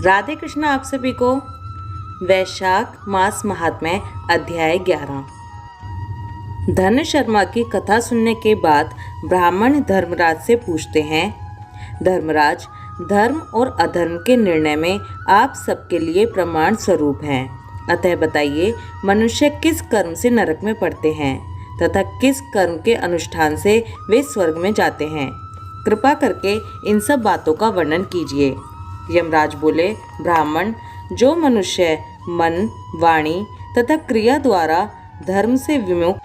राधे कृष्ण आप सभी को। वैशाख मास महात्म्य अध्याय 11। धन शर्मा की कथा सुनने के बाद ब्राह्मण धर्मराज से पूछते हैं, धर्मराज, धर्म और अधर्म के निर्णय में आप सबके लिए प्रमाण स्वरूप हैं, अतः बताइए मनुष्य किस कर्म से नरक में पड़ते हैं तथा किस कर्म के अनुष्ठान से वे स्वर्ग में जाते हैं। कृपा करके इन सब बातों का वर्णन कीजिए। यमराज बोले, ब्राह्मण, जो मनुष्य मन, वाणी तथा क्रिया द्वारा धर्म से विमुख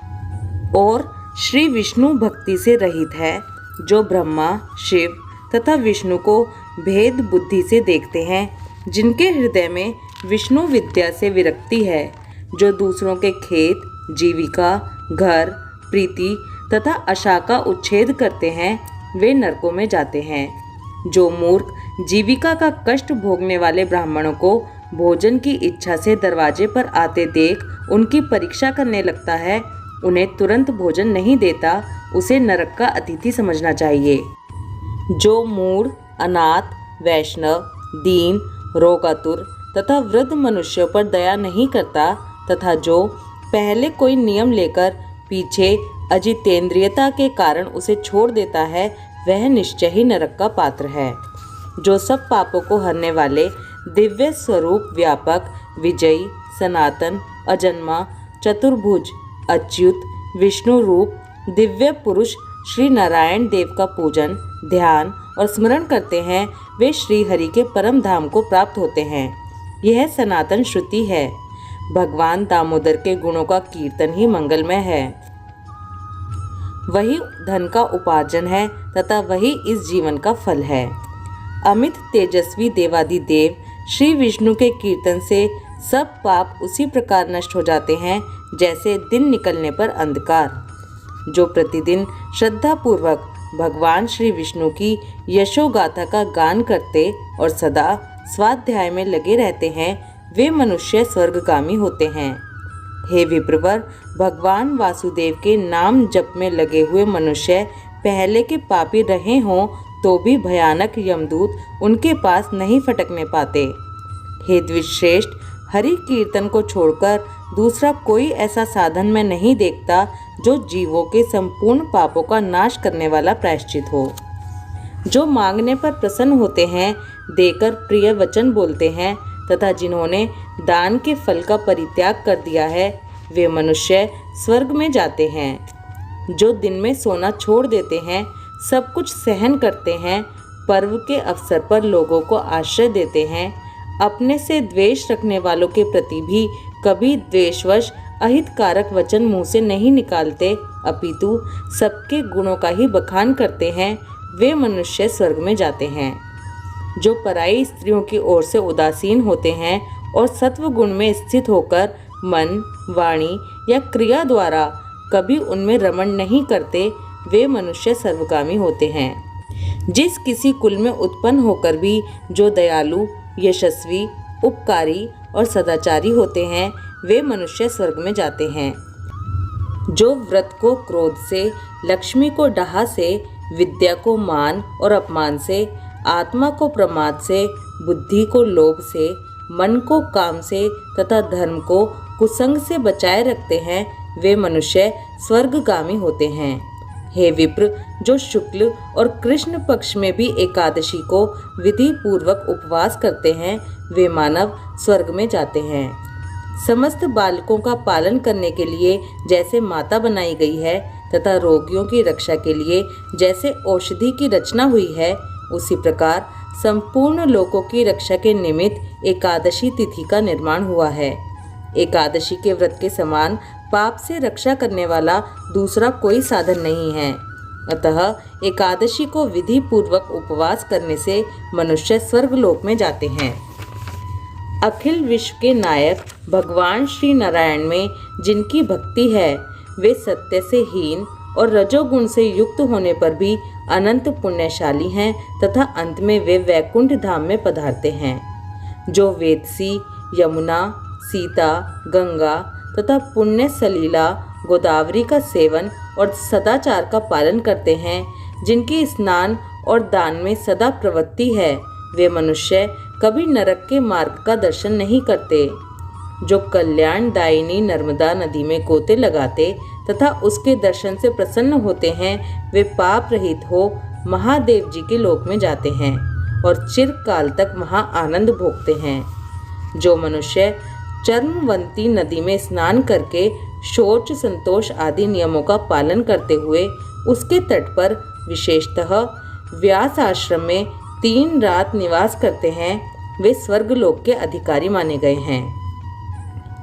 और श्री विष्णु भक्ति से रहित है, जो ब्रह्मा, शिव तथा विष्णु को भेद बुद्धि से देखते हैं, जिनके हृदय में विष्णु विद्या से विरक्ति है, जो दूसरों के खेत, जीविका, घर, प्रीति तथा आशा का उच्छेद करते हैं, वे नरकों में जाते हैं। जो मूर्ख जीविका का कष्ट भोगने वाले ब्राह्मणों को भोजन की इच्छा से दरवाजे पर आते देख उनकी परीक्षा करने लगता है, उन्हें तुरंत भोजन नहीं देता, उसे नरक का अतिथि समझना चाहिए। जो मूढ़, अनाथ, वैष्णव, दीन, रोगातुर तथा वृद्ध मनुष्यों पर दया नहीं करता तथा जो पहले कोई नियम लेकर पीछे अजितेंद्रियता के कारण उसे छोड़ देता है, वह निश्चय ही नरक का पात्र है। जो सब पापों को हरने वाले दिव्य स्वरूप व्यापक, विजयी, सनातन, अजन्मा, चतुर्भुज, अच्युत, विष्णु रूप दिव्य पुरुष श्री नारायण देव का पूजन, ध्यान और स्मरण करते हैं, वे श्री हरि के परम धाम को प्राप्त होते हैं। यह सनातन श्रुति है। भगवान दामोदर के गुणों का कीर्तन ही मंगलमय है। वही धन का उपार्जन है तथा वही इस जीवन का फल है। अमित तेजस्वी देवादिदेव श्री विष्णु के कीर्तन से सब पाप उसी प्रकार नष्ट हो जाते हैं जैसे दिन निकलने पर अंधकार। जो प्रतिदिन श्रद्धा पूर्वक भगवान श्री विष्णु की यशोगाथा का गान करते और सदा स्वाध्याय में लगे रहते हैं, वे मनुष्य स्वर्गगामी होते हैं। हे विप्रवर, भगवान वासुदेव के नाम जप में लगे हुए मनुष्य पहले के पापी रहे हों तो भी भयानक यमदूत उनके पास नहीं फटकने पाते। हे द्विजश्रेष्ठ, हरि कीर्तन को छोड़कर दूसरा कोई ऐसा साधन मैं नहीं देखता जो जीवों के संपूर्ण पापों का नाश करने वाला प्रायश्चित हो। जो मांगने पर प्रसन्न होते हैं, देकर प्रिय वचन बोलते हैं तथा जिन्होंने दान के फल का परित्याग कर दिया है, वे मनुष्य स्वर्ग में जाते हैं। जो दिन में सोना छोड़ देते हैं, सब कुछ सहन करते हैं, पर्व के अवसर पर लोगों को आश्रय देते हैं, अपने से द्वेष रखने वालों के प्रति भी कभी द्वेषवश अहितकारक वचन मुंह से नहीं निकालते, अपितु सबके गुणों का ही बखान करते हैं, वे मनुष्य स्वर्ग में जाते हैं। जो पराई स्त्रियों की ओर से उदासीन होते हैं और सत्व गुण में स्थित होकर मन, वाणी या क्रिया द्वारा कभी उनमें रमण नहीं करते, वे मनुष्य सर्वगामी होते हैं। जिस किसी कुल में उत्पन्न होकर भी जो दयालु, यशस्वी, उपकारी और सदाचारी होते हैं, वे मनुष्य स्वर्ग में जाते हैं। जो व्रत को क्रोध से, लक्ष्मी को डाह से, विद्या को मान और अपमान से, आत्मा को प्रमाद से, बुद्धि को लोभ से, मन को काम से तथा धर्म को कुसंग से बचाए रखते हैं, वे मनुष्य स्वर्गगामी होते हैं। हे विप्र, जो शुक्ल और कृष्ण पक्ष में भी एकादशी को विधि पूर्वक उपवास करते हैं, वे मानव स्वर्ग में जाते हैं। समस्त बालकों का पालन करने के लिए जैसे माता बनाई गई है तथा रोगियों की रक्षा के लिए जैसे औषधि की रचना हुई है, उसी प्रकार संपूर्ण लोकों की रक्षा के निमित्त एकादशी तिथि का निर्माण हुआ है। एकादशी के व्रत के समान पाप से रक्षा करने वाला दूसरा कोई साधन नहीं है। अतः एकादशी को विधि पूर्वक उपवास करने से मनुष्य स्वर्गलोक में जाते हैं। अखिल विश्व के नायक भगवान श्री नारायण में जिनकी भक्ति है, वे सत्य से हीन और रजोगुण से युक्त होने पर भी अनंत पुण्यशाली हैं तथा अंत में वे वैकुंठ धाम में पधारते हैं। जो वेदसी, यमुना, सीता, गंगा तथा पुण्य सलीला, गोदावरी का सेवन और सदाचार का पालन करते हैं, जिनकी स्नान और दान में सदा प्रवृत्ति है, वे मनुष्य कभी नरक के मार्ग का दर्शन नहीं करते। जो कल्याणदायिनी नर्मदा नदी में गोते लगाते तथा उसके दर्शन से प्रसन्न होते हैं, वे पाप रहित हो महादेव जी के लोक में जाते हैं और चिरकाल तक वहाँ आनंद भोगते हैं। जो मनुष्य चर्मवंती नदी में स्नान करके शौच संतोष आदि नियमों का पालन करते हुए उसके तट पर विशेषतः व्यास आश्रम में 3 रात निवास करते हैं, वे स्वर्गलोक के अधिकारी माने गए हैं।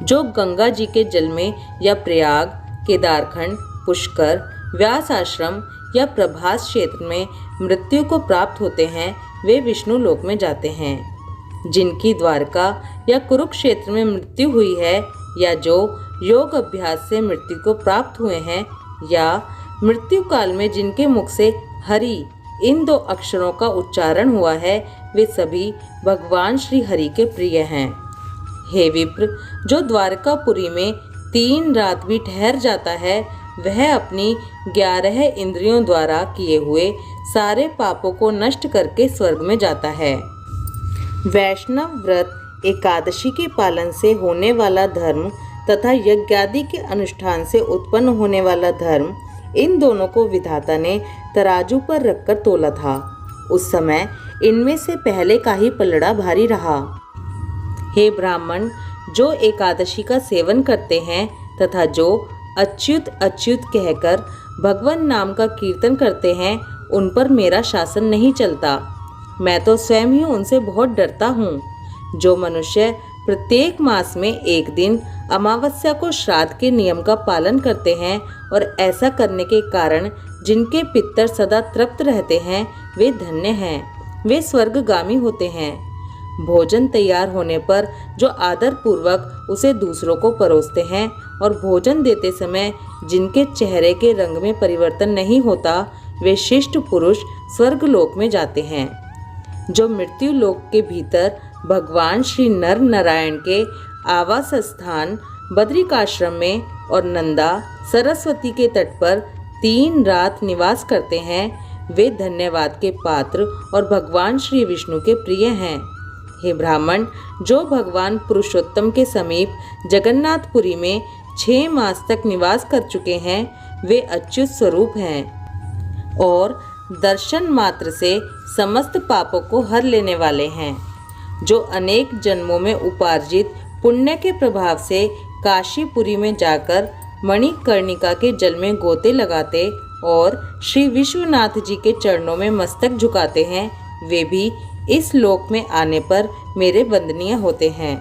जो गंगा जी के जल में या प्रयाग, केदारखंड, पुष्कर, व्यास आश्रम या प्रभास क्षेत्र में मृत्यु को प्राप्त होते हैं, वे विष्णु लोक में जाते हैं। जिनकी द्वारका या कुरुक्षेत्र में मृत्यु हुई है, या जो योग अभ्यास से मृत्यु को प्राप्त हुए हैं, या मृत्यु काल में जिनके मुख से हरि इन 2 अक्षरों का उच्चारण हुआ है, वे सभी भगवान श्री हरि के प्रिय हैं। हे विप्र, जो द्वारकापुरी में 3 रात भी ठहर जाता है, वह अपनी 11 इंद्रियों द्वारा किए हुए सारे पापों को नष्ट करके स्वर्ग में जाता है। वैष्णव व्रत एकादशी के पालन से होने वाला धर्म तथा यज्ञादि के अनुष्ठान से उत्पन्न होने वाला धर्म, इन दोनों को विधाता ने तराजू पर रखकर तोला था। उस समय इनमें से पहले का ही पलड़ा भारी रहा। हे ब्राह्मण, जो एकादशी का सेवन करते हैं तथा जो अच्युत अच्युत कहकर भगवान नाम का कीर्तन करते हैं, उन पर मेरा शासन नहीं चलता। मैं तो स्वयं ही उनसे बहुत डरता हूँ। जो मनुष्य प्रत्येक मास में एक दिन अमावस्या को श्राद्ध के नियम का पालन करते हैं और ऐसा करने के कारण जिनके पितर सदा तृप्त रहते हैं, वे धन्य हैं, वे स्वर्गगामी होते हैं। भोजन तैयार होने पर जो आदर पूर्वक उसे दूसरों को परोसते हैं और भोजन देते समय जिनके चेहरे के रंग में परिवर्तन नहीं होता, वे शिष्ट पुरुष स्वर्गलोक में जाते हैं। जो मृत्यु लोक के भीतर भगवान श्री नर नारायण के आवास स्थान बद्रिकाश्रम में और नंदा सरस्वती के तट पर 3 रात निवास करते हैं, वे धन्यवाद के पात्र और भगवान श्री विष्णु के प्रिय हैं। हे ब्राह्मण, जो भगवान पुरुषोत्तम के समीप जगन्नाथपुरी में 6 मास तक निवास कर चुके हैं, वे अच्युत स्वरूप हैं और दर्शन मात्र से समस्त पापों को हर लेने वाले हैं। जो अनेक जन्मों में उपार्जित पुण्य के प्रभाव से काशीपुरी में जाकर मणिकर्णिका के जल में गोते लगाते और श्री विश्वनाथ जी के चरणों में मस्तक झुकाते हैं, वे भी इस लोक में आने पर मेरे वंदनीय होते हैं।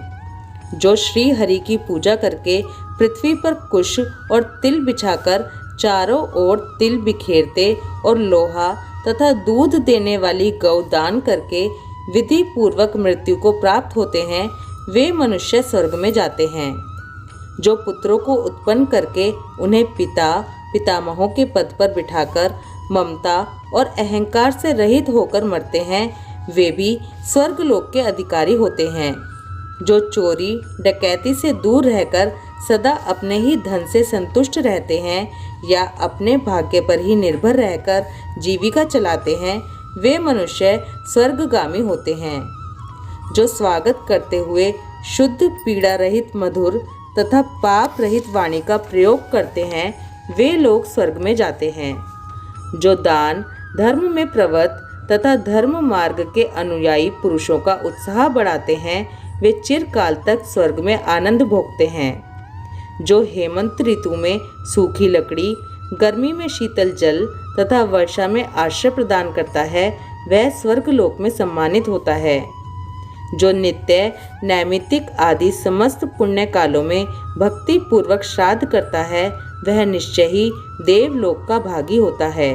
जो श्री हरि की पूजा करके पृथ्वी पर कुश और तिल बिछाकर चारों ओर तिल बिखेरते और लोहा तथा दूध देने वाली गौ दान करके विधि पूर्वक मृत्यु को प्राप्त होते हैं, वे मनुष्य स्वर्ग में जाते हैं। जो पुत्रों को उत्पन्न करके उन्हें पिता पितामहों के पद पर बिठाकर ममता और अहंकार से रहित होकर मरते हैं, वे भी स्वर्गलोक के अधिकारी होते हैं। जो चोरी डकैती से दूर रहकर सदा अपने ही धन से संतुष्ट रहते हैं या अपने भाग्य पर ही निर्भर रहकर जीविका चलाते हैं, वे मनुष्य स्वर्गगामी होते हैं। जो स्वागत करते हुए शुद्ध पीड़ा रहित मधुर तथा पाप रहित वाणी का प्रयोग करते हैं, वे लोग स्वर्ग में जाते हैं। जो दान धर्म में प्रवृत्त तथा धर्म मार्ग के अनुयायी पुरुषों का उत्साह बढ़ाते हैं, वे चिरकाल तक स्वर्ग में आनंद भोगते हैं। जो हेमंत ऋतु में सूखी लकड़ी, गर्मी में शीतल जल तथा वर्षा में आश्रय प्रदान करता है, वह स्वर्गलोक में सम्मानित होता है। जो नित्य नैमित्तिक आदि समस्त पुण्य कालों में भक्ति पूर्वक श्राद्ध करता है, वह निश्चय ही देवलोक का भागी होता है।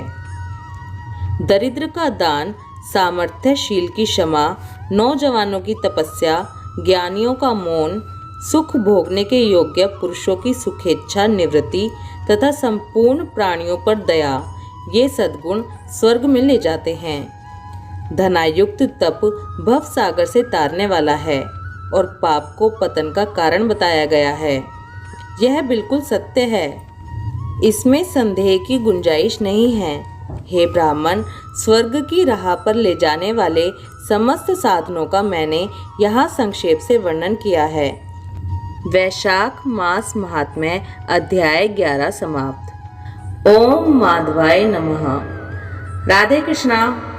दरिद्र का दान, सामर्थ्यशील की क्षमा, नौजवानों की तपस्या, ज्ञानियों का मौन, सुख भोगने के योग्य पुरुषों की सुखेच्छा निवृत्ति तथा संपूर्ण प्राणियों पर दया, ये सद्गुण स्वर्ग में ले जाते हैं। धनायुक्त तप भव सागर से तारने वाला है और पाप को पतन का कारण बताया गया है। यह बिल्कुल सत्य है, इसमें संदेह की गुंजाइश नहीं है। हे ब्राह्मण, स्वर्ग की राह पर ले जाने वाले समस्त साधनों का मैंने यहाँ संक्षेप से वर्णन किया है। वैशाख मास महात्म्य अध्याय 11 समाप्त। ओम माधवाय नमः। राधे कृष्णा।